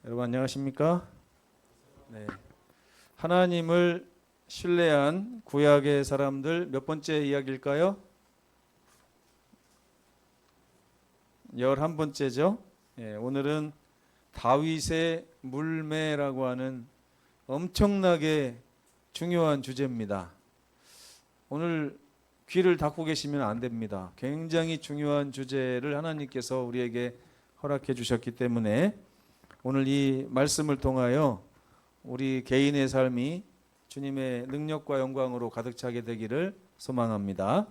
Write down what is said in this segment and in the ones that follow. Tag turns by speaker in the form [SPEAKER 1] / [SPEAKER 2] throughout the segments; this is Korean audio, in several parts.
[SPEAKER 1] 여러분 안녕하십니까? 네. 하나님을 신뢰한 구약의 사람들 몇 번째 이야기일까요? 11번째죠. 오늘은 다윗의 물매라고 하는 엄청나게 중요한 주제입니다. 오늘 귀를 닫고 계시면 안 됩니다. 굉장히 중요한 주제를 하나님께서 우리에게 허락해 주셨기 때문에 오늘 이 말씀을 통하여 우리 개인의 삶이 주님의 능력과 영광으로 가득 차게 되기를 소망합니다.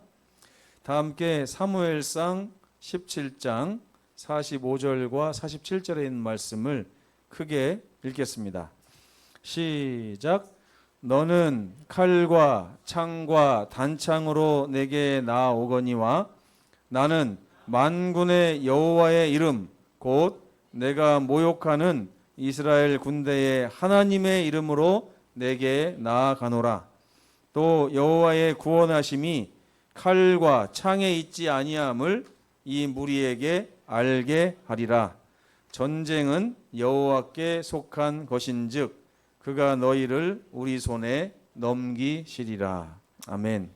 [SPEAKER 1] 다 함께 사무엘상 17장 45절과 47절에 있는 말씀을 크게 읽겠습니다. 시작. 너는 칼과 창과 단창으로 내게 나아오거니와 나는 만군의 여호와의 이름 곧 내가 모욕하는 이스라엘 군대의 하나님의 이름으로 내게 나아가노라. 또 여호와의 구원하심이 칼과 창에 있지 아니함을 이 무리에게 알게 하리라. 전쟁은 여호와께 속한 것인즉 그가 너희를 우리 손에 넘기시리라. 아멘.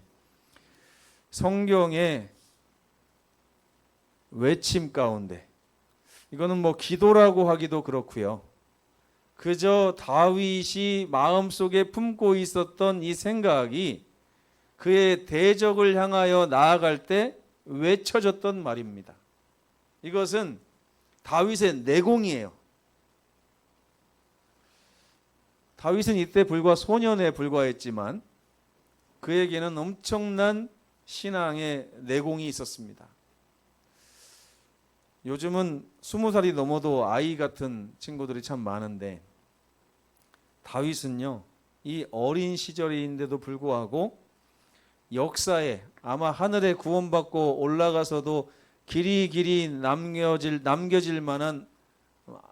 [SPEAKER 1] 성경의 외침 가운데 이거는 기도라고 하기도 그렇고요. 그저 다윗이 마음속에 품고 있었던 이 생각이 그의 대적을 향하여 나아갈 때 외쳐졌던 말입니다. 이것은 다윗의 내공이에요. 다윗은 이때 불과 소년에 불과했지만 그에게는 엄청난 신앙의 내공이 있었습니다. 요즘은 20살이 넘어도 아이 같은 친구들이 참 많은데 다윗은요, 이 어린 시절인데도 불구하고 역사에 아마 하늘에 구원받고 올라가서도 길이 남겨질 만한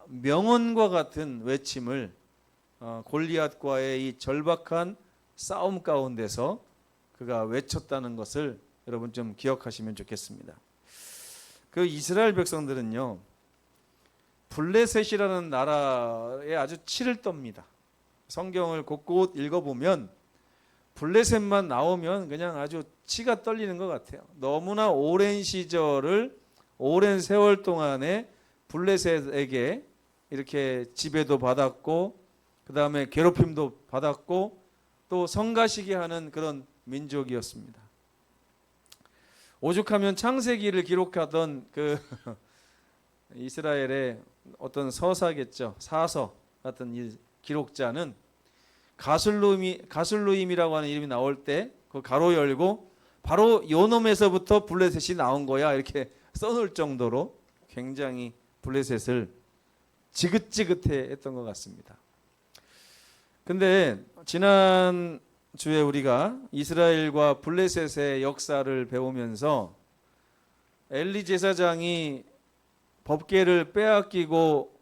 [SPEAKER 1] 명언과 같은 외침을 골리앗과의 이 절박한 싸움 가운데서 그가 외쳤다는 것을 여러분 좀 기억하시면 좋겠습니다. 그 이스라엘 백성들은요, 블레셋이라는 나라에 아주 치를 떱니다. 성경을 곳곳 읽어보면 블레셋만 나오면 그냥 아주 치가 떨리는 것 같아요. 너무나 오랜 시절을 오랜 세월 동안에 블레셋에게 이렇게 지배도 받았고 그 다음에 괴롭힘도 받았고 또 성가시게 하는 그런 민족이었습니다. 오죽하면 창세기를 기록하던 그 이스라엘의 어떤 서사겠죠. 사서 같은 이 기록자는 가슬루임이라고 하는 이름이 나올 때 그 가로 열고 바로 요 놈에서부터 블레셋이 나온 거야 이렇게 써놓을 정도로 굉장히 블레셋을 지긋지긋해 했던 것 같습니다. 근데 지난 주에 우리가 이스라엘과 블레셋의 역사를 배우면서 엘리 제사장이 법궤를 빼앗기고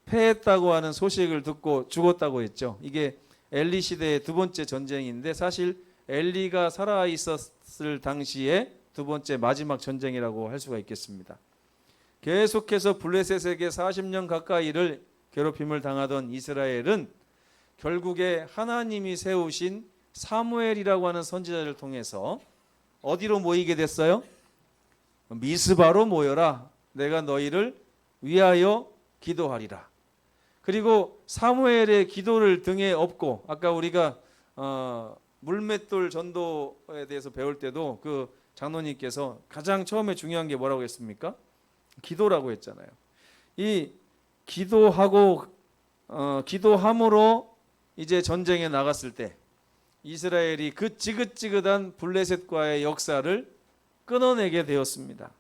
[SPEAKER 1] 패했다고 하는 소식을 듣고 죽었다고 했죠. 이게 엘리 시대의 두 번째 전쟁인데 사실 엘리가 살아 있었을 당시에 두 번째 마지막 전쟁이라고 할 수가 있겠습니다. 계속해서 블레셋에게 40년 가까이를 괴롭힘을 당하던 이스라엘은 결국에 하나님이 세우신 사무엘이라고 하는 선지자를 통해서 어디로 모이게 됐어요? 미스바로 모여라. 내가 너희를 위하여 기도하리라. 그리고 사무엘의 기도를 등에 업고 아까 우리가 물맷돌 전도에 대해서 배울 때도 그 장로님께서 가장 처음에 중요한 게 뭐라고 했습니까? 기도라고 했잖아요. 이 기도함으로 이제 전쟁에 나갔을 때 이스라엘이 그 지긋지긋한 블레셋과의 역사를 끊어내게 되었습니다.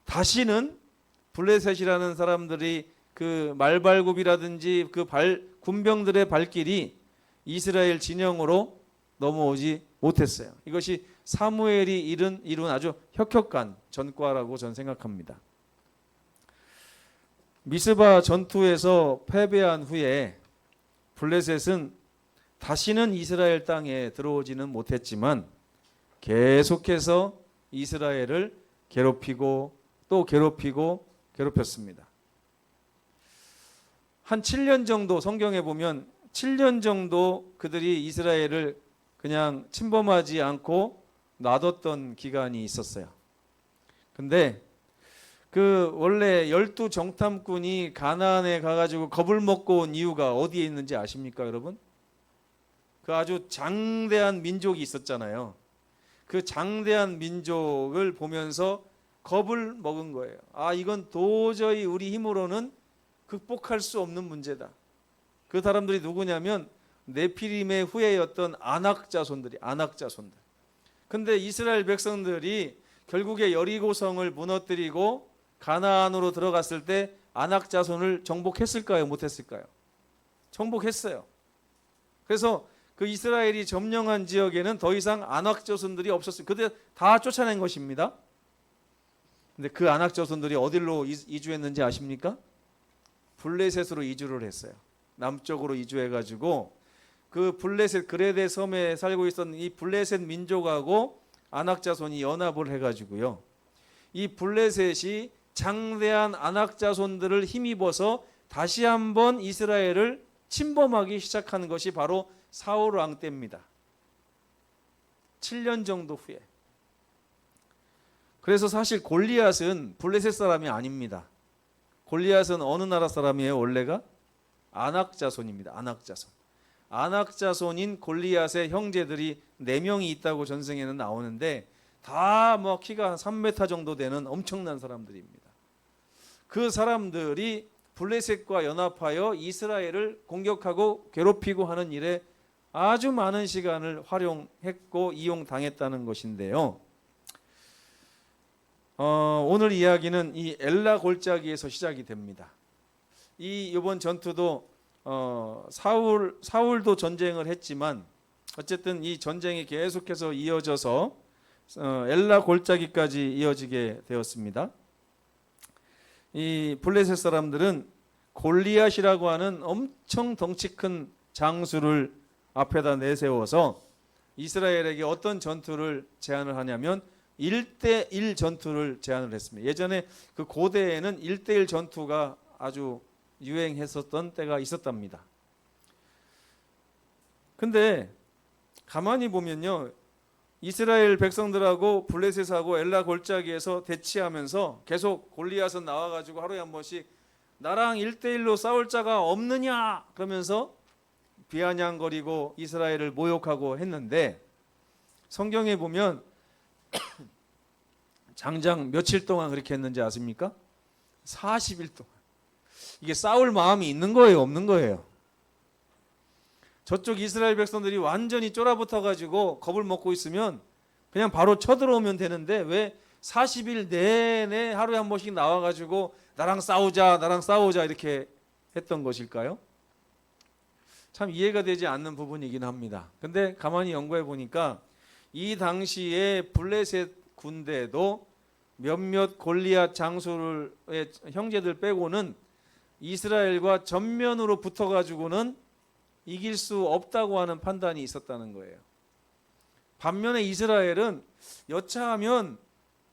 [SPEAKER 1] 다시는 블레셋이라는 사람들이 그 말발굽이라든지 그 군병들의 발길이 이스라엘 진영으로 넘어오지 못했어요. 이것이 사무엘이 이룬 아주 혁혁한 전과라고 저는 생각합니다. 미스바 전투에서 패배한 후에 블레셋은 다시는 이스라엘 땅에 들어오지는 못했지만 계속해서 이스라엘을 괴롭히고 또 괴롭혔습니다. 한 7년 정도 성경에 보면 7년 정도 그들이 이스라엘을 그냥 침범하지 않고 놔뒀던 기간이 있었어요. 근데 그 원래 12정탐꾼이 가나안에 가가지고 겁을 먹고 온 이유가 어디에 있는지 아십니까, 여러분? 그 아주 장대한 민족이 있었잖아요. 그 장대한 민족을 보면서 겁을 먹은 거예요. 아, 이건 도저히 우리 힘으로는 극복할 수 없는 문제다. 그 사람들이 누구냐면 네피림의 후예였던 아낙 자손들. 근데 이스라엘 백성들이 결국에 여리고성을 무너뜨리고 가나안으로 들어갔을 때 아낙 자손을 정복했을까요? 못했을까요? 정복했어요. 그래서 그 이스라엘이 점령한 지역에는 더 이상 아낙 자손들이 없었어요. 그때 다 쫓아낸 것입니다. 근데 그 아낙 자손들이 어디로 이주했는지 아십니까? 블레셋으로 이주를 했어요. 남쪽으로 이주해가지고 그 블레셋 그레데 섬에 살고 있었던 이 블레셋 민족하고 아낙 자손이 연합을 해가지고요. 이 블레셋이 장대한 아낙 자손들을 힘입어서 다시 한번 이스라엘을 침범하기 시작하는 것이 바로 사울 왕 때입니다. 7년 정도 후에. 그래서 사실 골리앗은 블레셋 사람이 아닙니다. 골리앗은 어느 나라 사람이에요? 원래가 아낙 자손입니다. 아낙 자손인 골리앗의 형제들이 4명이 있다고 전승에는 나오는데 다 뭐 키가 한 3m 정도 되는 엄청난 사람들입니다. 그 사람들이 블레셋과 연합하여 이스라엘을 공격하고 괴롭히고 하는 일에 아주 많은 시간을 활용했고 이용당했다는 것인데요. 오늘 이야기는 이 엘라 골짜기에서 시작이 됩니다. 이번 전투도 사울도 전쟁을 했지만 어쨌든 이 전쟁이 계속해서 이어져서 엘라 골짜기까지 이어지게 되었습니다. 이 블레셋 사람들은 골리앗이라고 하는 엄청 덩치 큰 장수를 앞에다 내세워서 이스라엘에게 어떤 전투를 제안을 하냐면 1대1 전투를 제안을 했습니다. 예전에 그 고대에는 1대1 전투가 아주 유행했었던 때가 있었답니다. 근데 가만히 보면요, 이스라엘 백성들하고 블레셋하고 엘라 골짜기에서 대치하면서 계속 골리앗은 나와가지고 하루에 한 번씩 나랑 1대1로 싸울 자가 없느냐 그러면서 비아냥거리고 이스라엘을 모욕하고 했는데 성경에 보면 장장 며칠 동안 그렇게 했는지 아십니까? 40일 동안. 이게 싸울 마음이 있는 거예요, 없는 거예요? 저쪽 이스라엘 백성들이 완전히 쫄아붙어 가지고 겁을 먹고 있으면 그냥 바로 쳐들어오면 되는데 왜 40일 내내 하루에 한 번씩 나와 가지고 나랑 싸우자 이렇게 했던 것일까요? 참 이해가 되지 않는 부분이긴 합니다. 근데 가만히 연구해 보니까 이 당시에 블레셋 군대도 몇몇 골리앗 장수의 형제들 빼고는 이스라엘과 전면으로 붙어가지고는 이길 수 없다고 하는 판단이 있었다는 거예요. 반면에 이스라엘은 여차하면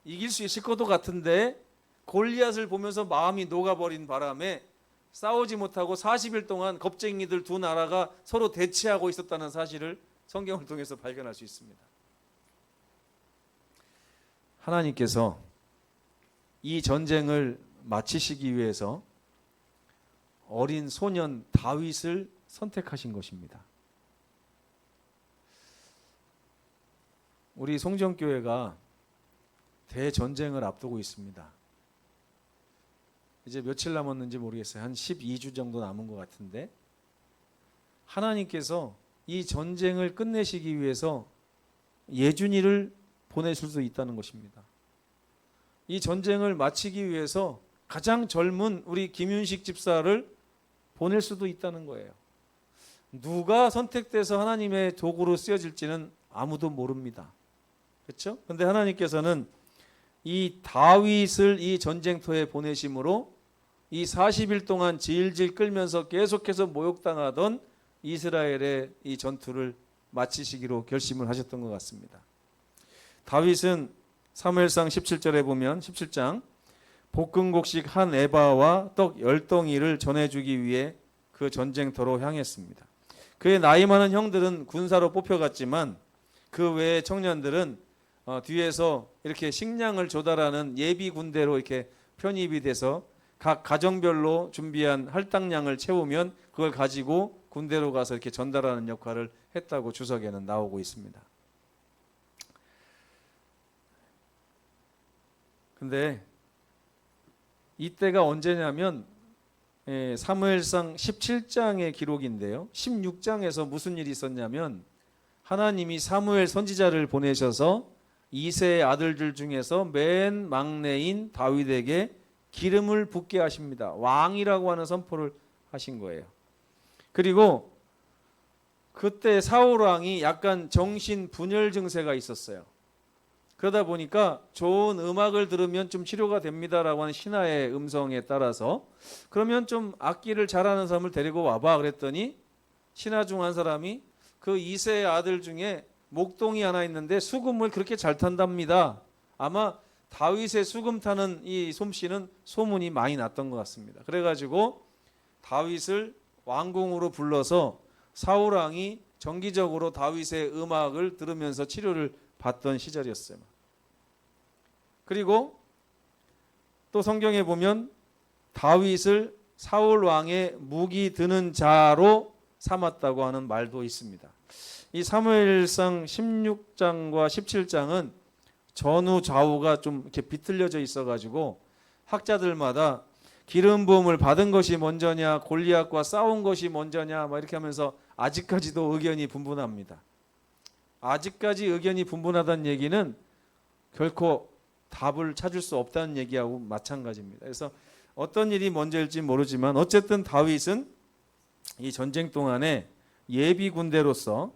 [SPEAKER 1] 이길 수 있을 것도 같은데 골리앗을 보면서 마음이 녹아버린 바람에 싸우지 못하고 40일 동안 겁쟁이들 두 나라가 서로 대치하고 있었다는 사실을 성경을 통해서 발견할 수 있습니다. 하나님께서 이 전쟁을 마치시기 위해서 어린 소년 다윗을 선택하신 것입니다. 우리 송정교회가 대전쟁을 앞두고 있습니다. 이제 며칠 남았는지 모르겠어요. 한 12주 정도 남은 것 같은데 하나님께서 이 전쟁을 끝내시기 위해서 예준이를 보내실 수 있다는 것입니다. 이 전쟁을 마치기 위해서 가장 젊은 우리 김윤식 집사를 보낼 수도 있다는 거예요. 누가 선택돼서 하나님의 도구로 쓰여질지는 아무도 모릅니다. 그렇죠? 근데 하나님께서는 이 다윗을 이 전쟁터에 보내심으로 이 40일 동안 질질 끌면서 계속해서 모욕당하던 이스라엘의 이 전투를 마치시기로 결심을 하셨던 것 같습니다. 다윗은 사무엘상 17절에 보면 17장 볶은 곡식 한 에바와 떡 10덩이를 전해주기 위해 그 전쟁터로 향했습니다. 그의 나이 많은 형들은 군사로 뽑혀갔지만 그 외의 청년들은 뒤에서 이렇게 식량을 조달하는 예비 군대로 이렇게 편입이 돼서 각 가정별로 준비한 할당량을 채우면 그걸 가지고 군대로 가서 이렇게 전달하는 역할을 했다고 주석에는 나오고 있습니다. 근데 이때가 언제냐면 사무엘상 17장의 기록인데요. 16장에서 무슨 일이 있었냐면 하나님이 사무엘 선지자를 보내셔서 이새의 아들들 중에서 맨 막내인 다윗에게 기름을 붓게 하십니다. 왕이라고 하는 선포를 하신 거예요. 그리고 그때 사울 왕이 약간 정신 분열 증세가 있었어요. 그러다 보니까 좋은 음악을 들으면 좀 치료가 됩니다라고 하는 신하의 음성에 따라서 그러면 좀 악기를 잘하는 사람을 데리고 와봐 그랬더니 신하 중 한 사람이 그 이새의 아들 중에 목동이 하나 있는데 수금을 그렇게 잘 탄답니다. 아마 다윗의 수금 타는 이 솜씨는 소문이 많이 났던 것 같습니다. 그래가지고 다윗을 왕궁으로 불러서 사울 왕이 정기적으로 다윗의 음악을 들으면서 치료를 받던 시절이었어요. 그리고 또 성경에 보면 다윗을 사울 왕의 무기 드는 자로 삼았다고 하는 말도 있습니다. 이 사무엘상 16장과 17장은 전후 좌우가 좀 이렇게 비틀려져 있어가지고 학자들마다 기름 부음을 받은 것이 먼저냐 골리앗과 싸운 것이 먼저냐 막 이렇게 하면서 아직까지도 의견이 분분합니다. 아직까지 의견이 분분하다는 얘기는 결코 답을 찾을 수 없다는 얘기하고 마찬가지입니다. 그래서 어떤 일이 먼저일지 모르지만 어쨌든 다윗은 이 전쟁 동안에 예비 군대로서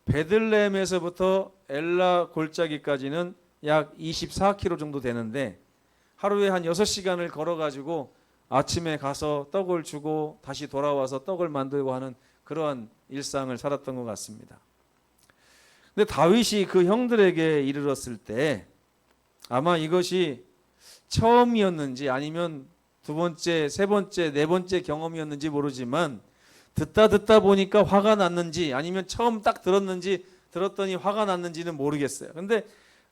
[SPEAKER 1] 베들레헴에서부터 엘라 골짜기까지는 약 24km 정도 되는데 하루에 한 6시간을 걸어가지고 아침에 가서 떡을 주고 다시 돌아와서 떡을 만들고 하는 그러한 일상을 살았던 것 같습니다. 근데 다윗이 그 형들에게 이르렀을 때 아마 이것이 처음이었는지 아니면 두 번째, 세 번째, 네 번째 경험이었는지 모르지만 듣다 보니까 화가 났는지 아니면 처음 딱 들었더니 화가 났는지는 모르겠어요. 근데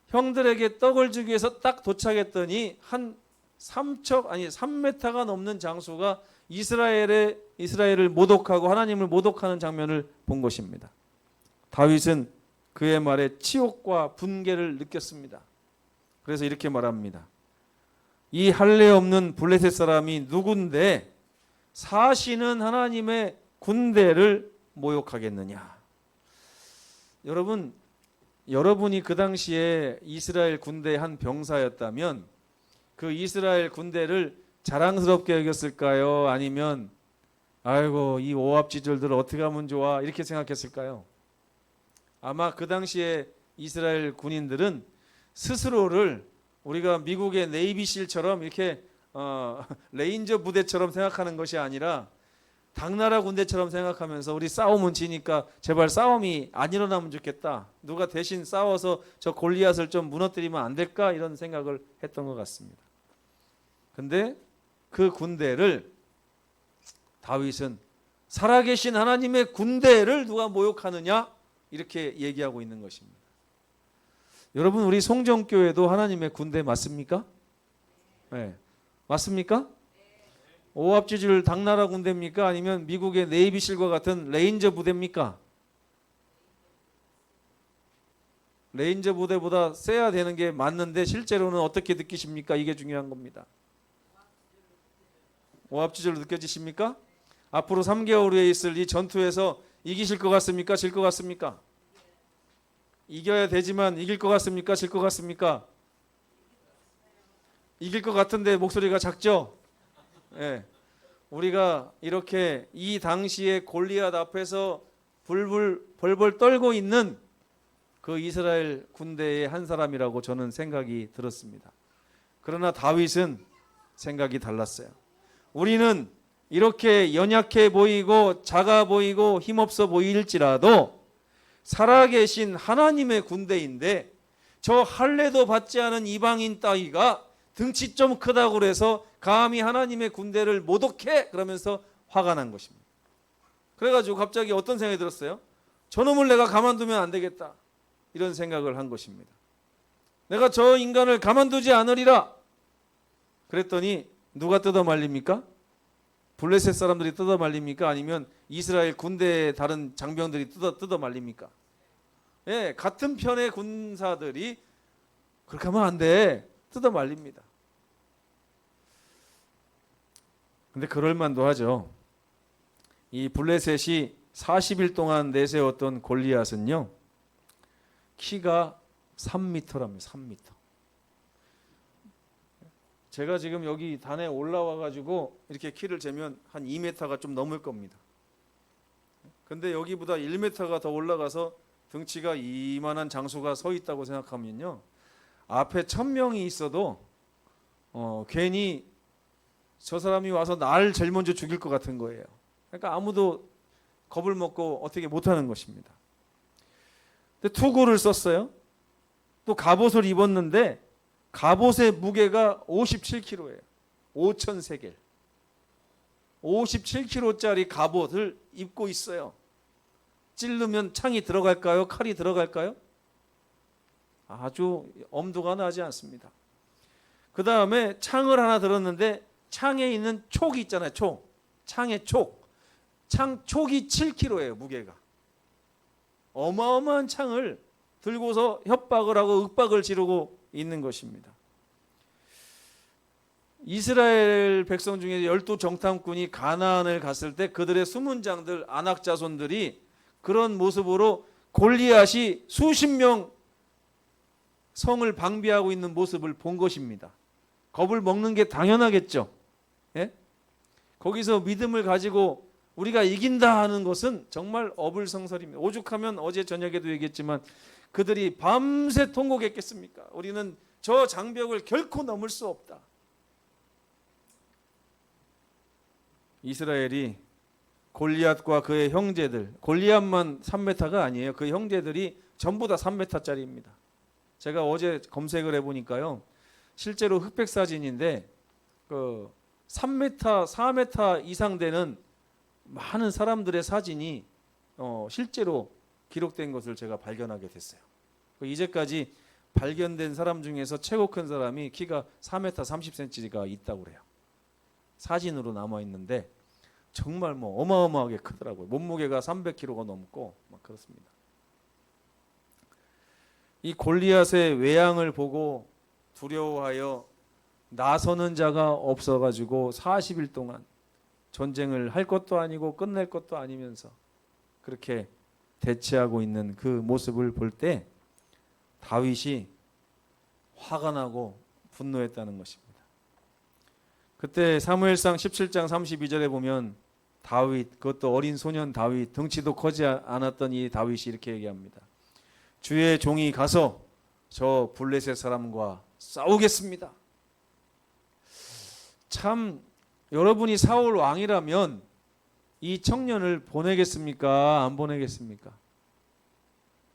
[SPEAKER 1] 형들에게 떡을 주기 위해서 딱 도착했더니 한 3m가 넘는 장수가 이스라엘을 모독하고 하나님을 모독하는 장면을 본 것입니다. 다윗은 그의 말에 치욕과 분개를 느꼈습니다. 그래서 이렇게 말합니다. 이 할례 없는 블레셋 사람이 누군데 사시는 하나님의 군대를 모욕하겠느냐. 여러분이 그 당시에 이스라엘 군대의 한 병사였다면 그 이스라엘 군대를 자랑스럽게 여겼을까요? 아니면 아이고 이 오합지졸들 어떻게 하면 좋아 이렇게 생각했을까요? 아마 그 당시에 이스라엘 군인들은 스스로를 우리가 미국의 네이비실처럼 이렇게 레인저 부대처럼 생각하는 것이 아니라 당나라 군대처럼 생각하면서 우리 싸우면 지니까 제발 싸움이 안 일어나면 좋겠다. 누가 대신 싸워서 저 골리앗을 좀 무너뜨리면 안 될까? 이런 생각을 했던 것 같습니다. 근데 그 군대를 다윗은 살아계신 하나님의 군대를 누가 모욕하느냐? 이렇게 얘기하고 있는 것입니다. 여러분 우리 송정교회도 하나님의 군대 맞습니까? 네. 맞습니까? 오합지졸 당나라 군대입니까? 아니면 미국의 네이비실과 같은 레인저 부대입니까? 레인저 부대보다 세야 되는 게 맞는데 실제로는 어떻게 느끼십니까? 이게 중요한 겁니다. 오합지졸로 느껴지십니까? 앞으로 3개월 후에 있을 이 전투에서 이기실 것 같습니까? 질 것 같습니까? 이겨야 되지만 이길 것 같습니까? 질 것 같습니까? 이길 것 같은데 목소리가 작죠? 예. 우리가 이렇게 이 당시에 골리앗 앞에서 벌벌 떨고 있는 그 이스라엘 군대의 한 사람이라고 저는 생각이 들었습니다. 그러나 다윗은 생각이 달랐어요. 우리는 이렇게 연약해 보이고 작아 보이고 힘없어 보일지라도 살아계신 하나님의 군대인데 저 할례도 받지 않은 이방인 따위가 등치 좀 크다고 그래서 감히 하나님의 군대를 모독해 그러면서 화가 난 것입니다. 그래가지고 갑자기 어떤 생각이 들었어요? 저놈을 내가 가만두면 안 되겠다. 이런 생각을 한 것입니다. 내가 저 인간을 가만두지 않으리라. 그랬더니 누가 뜯어 말립니까? 블레셋 사람들이 뜯어 말립니까? 아니면 이스라엘 군대의 다른 장병들이 뜯어 말립니까? 예, 같은 편의 군사들이 그렇게 하면 안 돼. 뜯어 말립니다. 근데 그럴 만도 하죠. 이 블레셋이 40일 동안 내세웠던 골리앗은요, 키가 3m랍니다. 3m. 제가 지금 여기 단에 올라와 가지고 이렇게 키를 재면 한 2m가 좀 넘을 겁니다. 근데 여기보다 1m가 더 올라가서 등치가 이만한 장수가 서 있다고 생각하면요, 앞에 1000명이 있어도 괜히 저 사람이 와서 날 제일 먼저 죽일 것 같은 거예요. 그러니까 아무도 겁을 먹고 어떻게 못하는 것입니다. 근데 투구를 썼어요. 또 갑옷을 입었는데 갑옷의 무게가 57kg예요. 5,000세겔. 57kg짜리 갑옷을 입고 있어요. 찌르면 창이 들어갈까요? 칼이 들어갈까요? 아주 엄두가 나지 않습니다. 그 다음에 창을 하나 들었는데 창에 있는 촉이 있잖아요. 촉. 창의 촉. 창 촉이 7kg예요. 무게가. 어마어마한 창을 들고서 협박을 하고 윽박을 지르고 있는 것입니다. 이스라엘 백성 중에 12 정탐꾼이 가나안을 갔을 때 그들의 수문장들, 아낙 자손들이 그런 모습으로 골리앗이 수십 명 성을 방비하고 있는 모습을 본 것입니다. 겁을 먹는 게 당연하겠죠. 예? 거기서 믿음을 가지고 우리가 이긴다 하는 것은 정말 어불성설입니다. 오죽하면 어제 저녁에도 얘기했지만 그들이 밤새 통곡했겠습니까? 우리는 저 장벽을 결코 넘을 수 없다. 이스라엘이 골리앗과 그의 형제들, 골리앗만 3m가 아니에요. 그 형제들이 전부 다 3m짜리입니다. 제가 어제 검색을 해보니까요, 실제로 흑백 사진인데 그 3m, 4m 이상 되는 많은 사람들의 사진이 실제로 기록된 것을 제가 발견하게 됐어요. 이제까지 발견된 사람 중에서 최고 큰 사람이 키가 4m 30cm가 있다고 그래요. 사진으로 남아 있는데 정말 뭐 어마어마하게 크더라고요. 몸무게가 300kg가 넘고 막 그렇습니다. 이 골리앗의 외양을 보고 두려워하여 나서는 자가 없어가지고 40일 동안 전쟁을 할 것도 아니고 끝낼 것도 아니면서 그렇게 대치하고 있는 그 모습을 볼 때 다윗이 화가 나고 분노했다는 것입니다. 그때 사무엘상 17장 32절에 보면 다윗, 그것도 어린 소년 다윗, 덩치도 커지 않았던 이 다윗이 이렇게 얘기합니다. 주의 종이 가서 저 블레셋 사람과 싸우겠습니다. 참, 여러분이 사울 왕이라면 이 청년을 보내겠습니까? 안 보내겠습니까?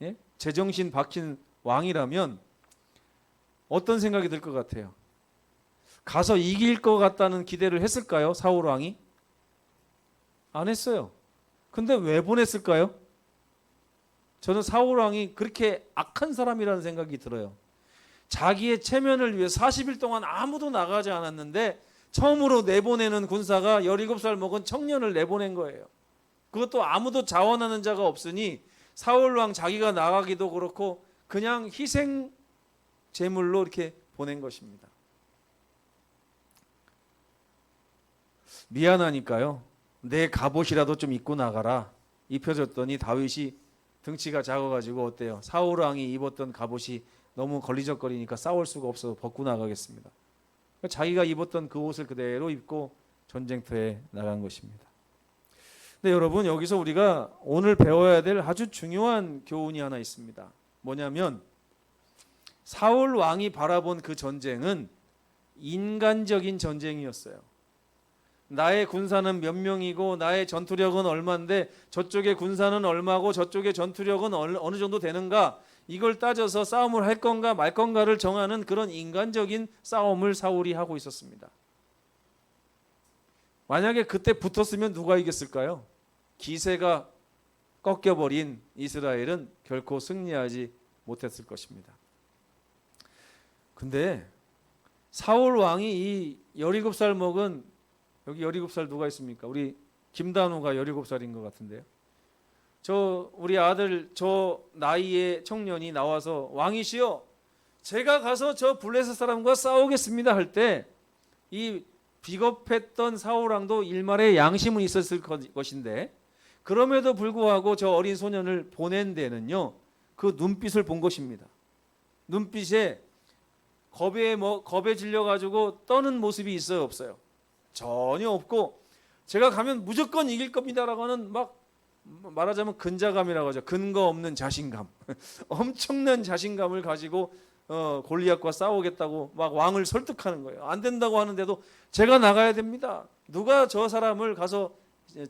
[SPEAKER 1] 예? 제정신 박힌 왕이라면 어떤 생각이 들 것 같아요? 가서 이길 것 같다는 기대를 했을까요? 사울 왕이? 안 했어요. 근데 왜 보냈을까요? 저는 사울 왕이 그렇게 악한 사람이라는 생각이 들어요. 자기의 체면을 위해 40일 동안 아무도 나가지 않았는데 처음으로 내보내는 군사가 17살 먹은 청년을 내보낸 거예요. 그것도 아무도 자원하는 자가 없으니 사울 왕 자기가 나가기도 그렇고 그냥 희생 제물로 이렇게 보낸 것입니다. 미안하니까요, 내 갑옷이라도 좀 입고 나가라 입혀줬더니 다윗이 등치가 작아가지고 어때요? 사울 왕이 입었던 갑옷이 너무 걸리적거리니까 싸울 수가 없어서 벗고 나가겠습니다. 자기가 입었던 그 옷을 그대로 입고 전쟁터에 나간 것입니다. 근데 여러분, 여기서 우리가 오늘 배워야 될 아주 중요한 교훈이 하나 있습니다. 뭐냐면 사울 왕이 바라본 그 전쟁은 인간적인 전쟁이었어요. 나의 군사는 몇 명이고 나의 전투력은 얼마인데 저쪽의 군사는 얼마고 저쪽의 전투력은 어느 정도 되는가, 이걸 따져서 싸움을 할 건가 말 건가를 정하는 그런 인간적인 싸움을 사울이 하고 있었습니다. 만약에 그때 붙었으면 누가 이겼을까요? 기세가 꺾여버린 이스라엘은 결코 승리하지 못했을 것입니다. 근데 사울 왕이 이 17살 먹은, 여기 17살 누가 있습니까? 우리 김단우가 17살인 것 같은데요. 우리 아들 저 나이의 청년이 나와서 왕이시여 제가 가서 저 블레셋 사람과 싸우겠습니다 할 때 이 비겁했던 사울 왕도 일말의 양심은 있었을 것인데 그럼에도 불구하고 저 어린 소년을 보낸 데는요 그 눈빛을 본 것입니다. 눈빛에 겁에 질려가지고 떠는 모습이 있어요, 없어요? 전혀 없고 제가 가면 무조건 이길 겁니다라고 하는 막 말하자면 근자감이라고 하죠. 근거 없는 자신감 엄청난 자신감을 가지고 골리앗과 싸우겠다고 막 왕을 설득하는 거예요. 안 된다고 하는데도 제가 나가야 됩니다. 누가 저 사람을 가서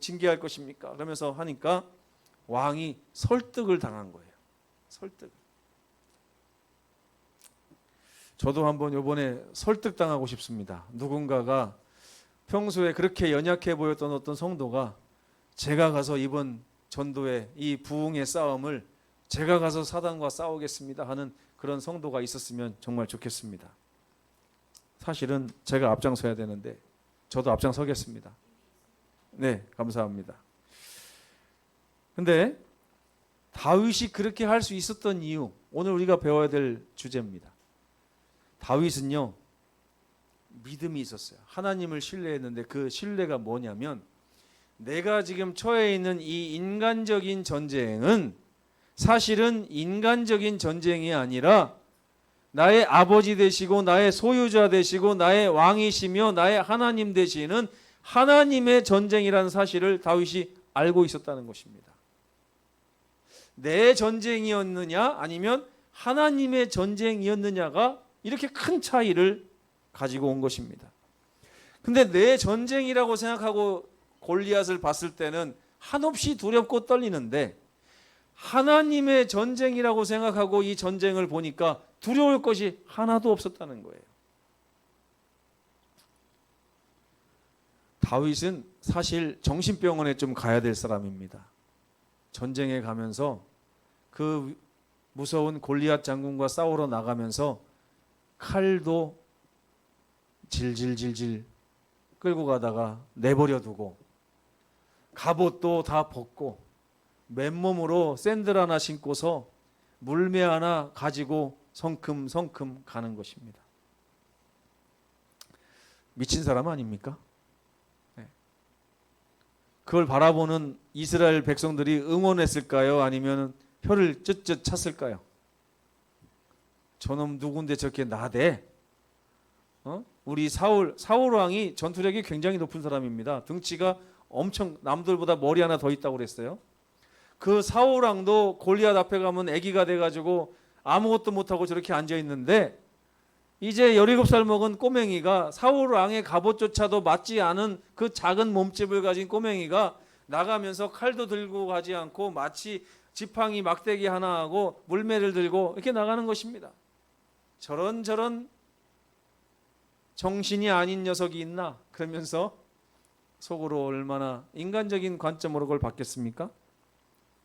[SPEAKER 1] 징계할 것입니까? 그러면서 하니까 왕이 설득을 당한 거예요. 설득. 저도 한번 이번에 설득당하고 싶습니다. 누군가가 평소에 그렇게 연약해 보였던 어떤 성도가 제가 가서 이번 전도의 이 부흥의 싸움을 제가 가서 사단과 싸우겠습니다 하는 그런 성도가 있었으면 정말 좋겠습니다. 사실은 제가 앞장서야 되는데 저도 앞장서겠습니다. 네, 감사합니다. 근데 다윗이 그렇게 할 수 있었던 이유, 오늘 우리가 배워야 될 주제입니다. 다윗은요 믿음이 있었어요. 하나님을 신뢰했는데 그 신뢰가 뭐냐면 내가 지금 처해 있는 이 인간적인 전쟁은 사실은 인간적인 전쟁이 아니라 나의 아버지 되시고 나의 소유자 되시고 나의 왕이시며 나의 하나님 되시는 하나님의 전쟁이라는 사실을 다윗이 알고 있었다는 것입니다. 내 전쟁이었느냐 아니면 하나님의 전쟁이었느냐가 이렇게 큰 차이를 가지고 온 것입니다. 근데 내 전쟁이라고 생각하고 골리앗을 봤을 때는 한없이 두렵고 떨리는데 하나님의 전쟁이라고 생각하고 이 전쟁을 보니까 두려울 것이 하나도 없었다는 거예요. 다윗은 사실 정신병원에 좀 가야 될 사람입니다. 전쟁에 가면서 그 무서운 골리앗 장군과 싸우러 나가면서 칼도 질질질질 끌고 가다가 내버려 두고 갑옷도 다 벗고 맨몸으로 샌들 하나 신고서 물매 하나 가지고 성큼성큼 가는 것입니다. 미친 사람 아닙니까? 네. 그걸 바라보는 이스라엘 백성들이 응원했을까요? 아니면 혀를 쯧쯧 찼을까요? 저놈 누군데 저렇게 나대? 우리 사울 왕이 전투력이 굉장히 높은 사람입니다. 등치가 엄청 남들보다 머리 하나 더 있다고 그랬어요. 그 사울 왕도 골리앗 앞에 가면 아기가 돼가지고 아무것도 못하고 저렇게 앉아 있는데 이제 17살 먹은 꼬맹이가 사울 왕의 갑옷조차도 맞지 않은 그 작은 몸집을 가진 꼬맹이가 나가면서 칼도 들고 가지 않고 마치 지팡이 막대기 하나 하고 물매를 들고 이렇게 나가는 것입니다. 저런 정신이 아닌 녀석이 있나? 그러면서 속으로 얼마나 인간적인 관점으로 그걸 받겠습니까?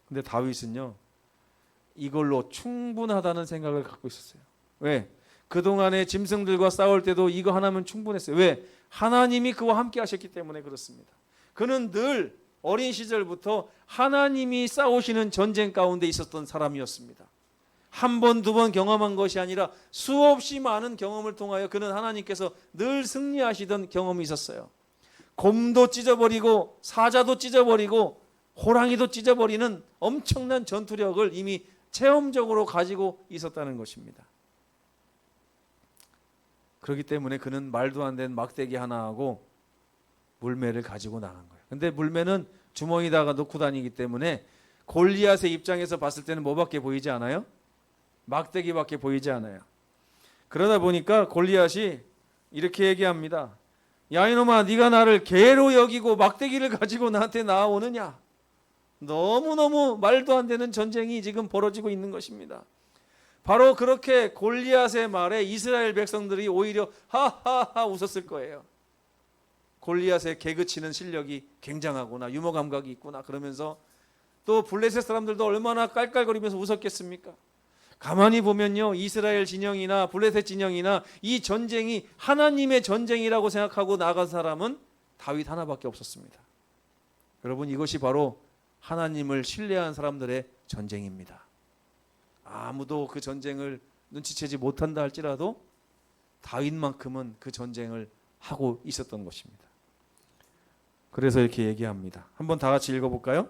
[SPEAKER 1] 근데 다윗은요 이걸로 충분하다는 생각을 갖고 있었어요. 왜? 그동안에 짐승들과 싸울 때도 이거 하나면 충분했어요. 왜? 하나님이 그와 함께 하셨기 때문에 그렇습니다. 그는 늘 어린 시절부터 하나님이 싸우시는 전쟁 가운데 있었던 사람이었습니다. 한 번, 두 번 경험한 것이 아니라 수없이 많은 경험을 통하여 그는 하나님께서 늘 승리하시던 경험이 있었어요. 곰도 찢어버리고 사자도 찢어버리고 호랑이도 찢어버리는 엄청난 전투력을 이미 체험적으로 가지고 있었다는 것입니다. 그렇기 때문에 그는 말도 안 되는 막대기 하나 하고 물매를 가지고 나간 거예요. 근데 물매는 주머니에다가 넣고 다니기 때문에 골리앗의 입장에서 봤을 때는 뭐밖에 보이지 않아요? 막대기밖에 보이지 않아요. 그러다 보니까 골리앗이 이렇게 얘기합니다. 야 이놈아, 네가 나를 개로 여기고 막대기를 가지고 나한테 나오느냐? 너무너무 말도 안 되는 전쟁이 지금 벌어지고 있는 것입니다. 바로 그렇게 골리앗의 말에 이스라엘 백성들이 오히려 하하하 웃었을 거예요. 골리앗의 개그치는 실력이 굉장하구나, 유머 감각이 있구나 그러면서 또 블레셋 사람들도 얼마나 깔깔거리면서 웃었겠습니까? 가만히 보면요, 이스라엘 진영이나 블레셋 진영이나 이 전쟁이 하나님의 전쟁이라고 생각하고 나간 사람은 다윗 하나밖에 없었습니다. 여러분, 이것이 바로 하나님을 신뢰한 사람들의 전쟁입니다. 아무도 그 전쟁을 눈치채지 못한다 할지라도 다윗만큼은 그 전쟁을 하고 있었던 것입니다. 그래서 이렇게 얘기합니다. 한번 다 같이 읽어볼까요?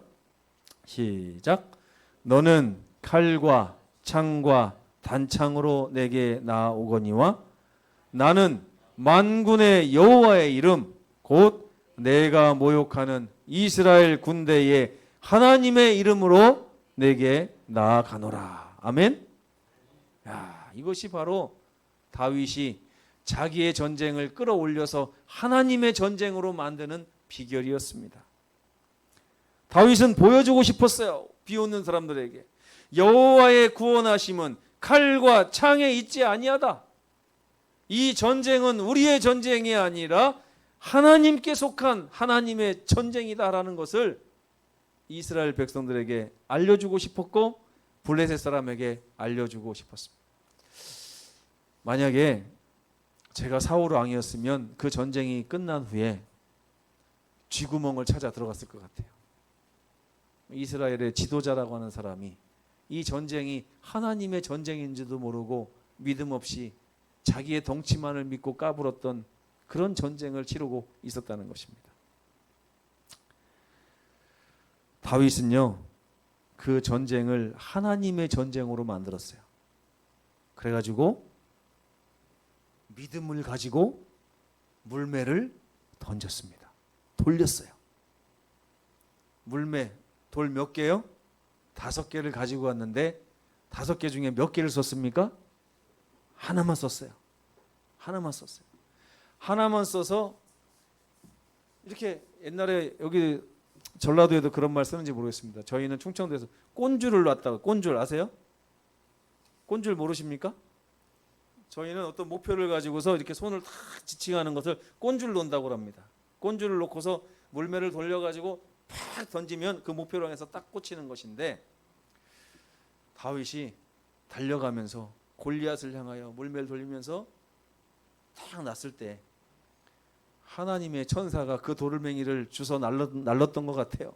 [SPEAKER 1] 시작. 너는 칼과 창과 단창으로 내게 나아오거니와 나는 만군의 여호와의 이름 곧 내가 모욕하는 이스라엘 군대의 하나님의 이름으로 내게 나아가노라. 아멘. 야, 이것이 바로 다윗이 자기의 전쟁을 끌어올려서 하나님의 전쟁으로 만드는 비결이었습니다. 다윗은 보여주고 싶었어요. 비웃는 사람들에게 여호와의 구원하심은 칼과 창에 있지 아니하다. 이 전쟁은 우리의 전쟁이 아니라 하나님께 속한 하나님의 전쟁이다라는 것을 이스라엘 백성들에게 알려주고 싶었고 블레셋 사람에게 알려주고 싶었습니다. 만약에 제가 사울 왕이었으면 그 전쟁이 끝난 후에 쥐구멍을 찾아 들어갔을 것 같아요. 이스라엘의 지도자라고 하는 사람이 이 전쟁이 하나님의 전쟁인지도 모르고 믿음 없이 자기의 덩치만을 믿고 까불었던 그런 전쟁을 치르고 있었다는 것입니다. 다윗은요, 그 전쟁을 하나님의 전쟁으로 만들었어요. 그래가지고 믿음을 가지고 물매를 던졌습니다. 돌렸어요. 물매, 돌 몇 개요? 5개를 가지고 왔는데 5개 중에 몇 개를 썼습니까? 하나만 썼어요. 하나만 썼어요. 하나만 써서 이렇게 옛날에 여기 전라도에도 그런 말 쓰는지 모르겠습니다. 저희는 충청도에서 꼰줄을 놨다가, 꼰줄 아세요? 꼰줄 모르십니까? 저희는 어떤 목표를 가지고서 이렇게 손을 탁 지칭하는 것을 꼰줄 놓는다고 합니다. 꼰줄을 놓고서 물매를 돌려가지고 팍 던지면 그 목표를 향해서 딱 꽂히는 것인데 다윗이 달려가면서 골리앗을 향하여 물매를 돌리면서 탁 놨을 때 하나님의 천사가 그 돌멩이를 주워 날랐던 것 같아요.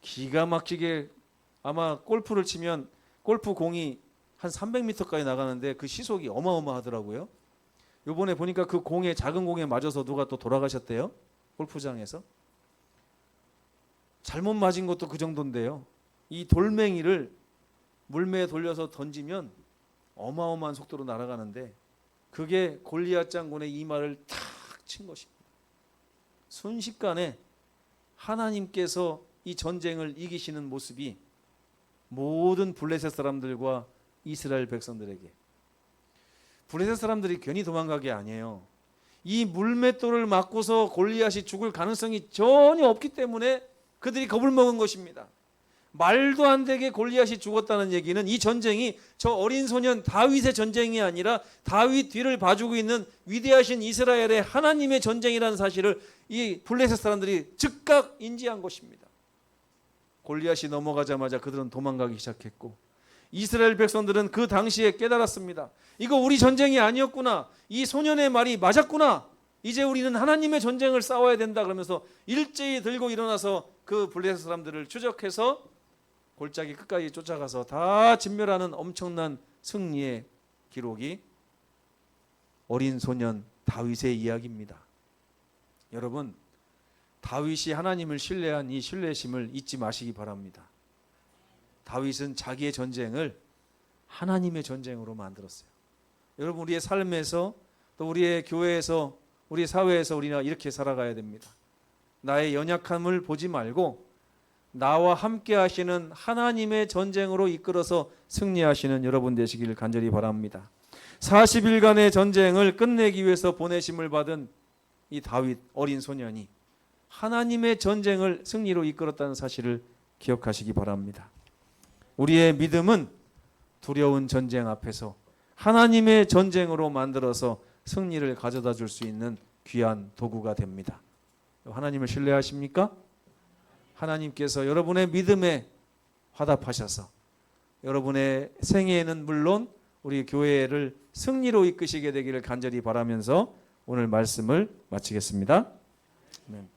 [SPEAKER 1] 기가 막히게 아마 골프를 치면 골프 공이 한 300m까지 나가는데 그 시속이 어마어마하더라고요. 요번에 보니까 그 공에, 작은 공에 맞아서 누가 또 돌아가셨대요. 골프장에서. 잘못 맞은 것도 그 정도인데요. 이 돌멩이를 물매에 돌려서 던지면 어마어마한 속도로 날아가는데 그게 골리앗 장군의 이마를 탁 친 것입니다. 순식간에 하나님께서 이 전쟁을 이기시는 모습이 모든 블레셋 사람들과 이스라엘 백성들에게, 블레셋 사람들이 괜히 도망간 게 아니에요. 이 물맷돌을 맞고서 골리앗이 죽을 가능성이 전혀 없기 때문에 그들이 겁을 먹은 것입니다. 말도 안 되게 골리앗이 죽었다는 얘기는 이 전쟁이 저 어린 소년 다윗의 전쟁이 아니라 다윗 뒤를 봐주고 있는 위대하신 이스라엘의 하나님의 전쟁이라는 사실을 이 블레셋 사람들이 즉각 인지한 것입니다. 골리앗이 넘어가자마자 그들은 도망가기 시작했고 이스라엘 백성들은 그 당시에 깨달았습니다. 이거 우리 전쟁이 아니었구나. 이 소년의 말이 맞았구나. 이제 우리는 하나님의 전쟁을 싸워야 된다 그러면서 일제히 들고 일어나서 그 블레셋 사람들을 추적해서 골짜기 끝까지 쫓아가서 다 진멸하는 엄청난 승리의 기록이 어린 소년 다윗의 이야기입니다. 여러분, 다윗이 하나님을 신뢰한 이 신뢰심을 잊지 마시기 바랍니다. 다윗은 자기의 전쟁을 하나님의 전쟁으로 만들었어요. 여러분, 우리의 삶에서 또 우리의 교회에서 우리 사회에서 우리가 이렇게 살아가야 됩니다. 나의 연약함을 보지 말고 나와 함께 하시는 하나님의 전쟁으로 이끌어서 승리하시는 여러분 되시길 간절히 바랍니다. 40일간의 전쟁을 끝내기 위해서 보내심을 받은 이 다윗 어린 소년이 하나님의 전쟁을 승리로 이끌었다는 사실을 기억하시기 바랍니다. 우리의 믿음은 두려운 전쟁 앞에서 하나님의 전쟁으로 만들어서 승리를 가져다 줄 수 있는 귀한 도구가 됩니다. 하나님을 신뢰하십니까? 하나님께서 여러분의 믿음에 화답하셔서 여러분의 생애에는 물론 우리 교회를 승리로 이끄시게 되기를 간절히 바라면서 오늘 말씀을 마치겠습니다. 아멘.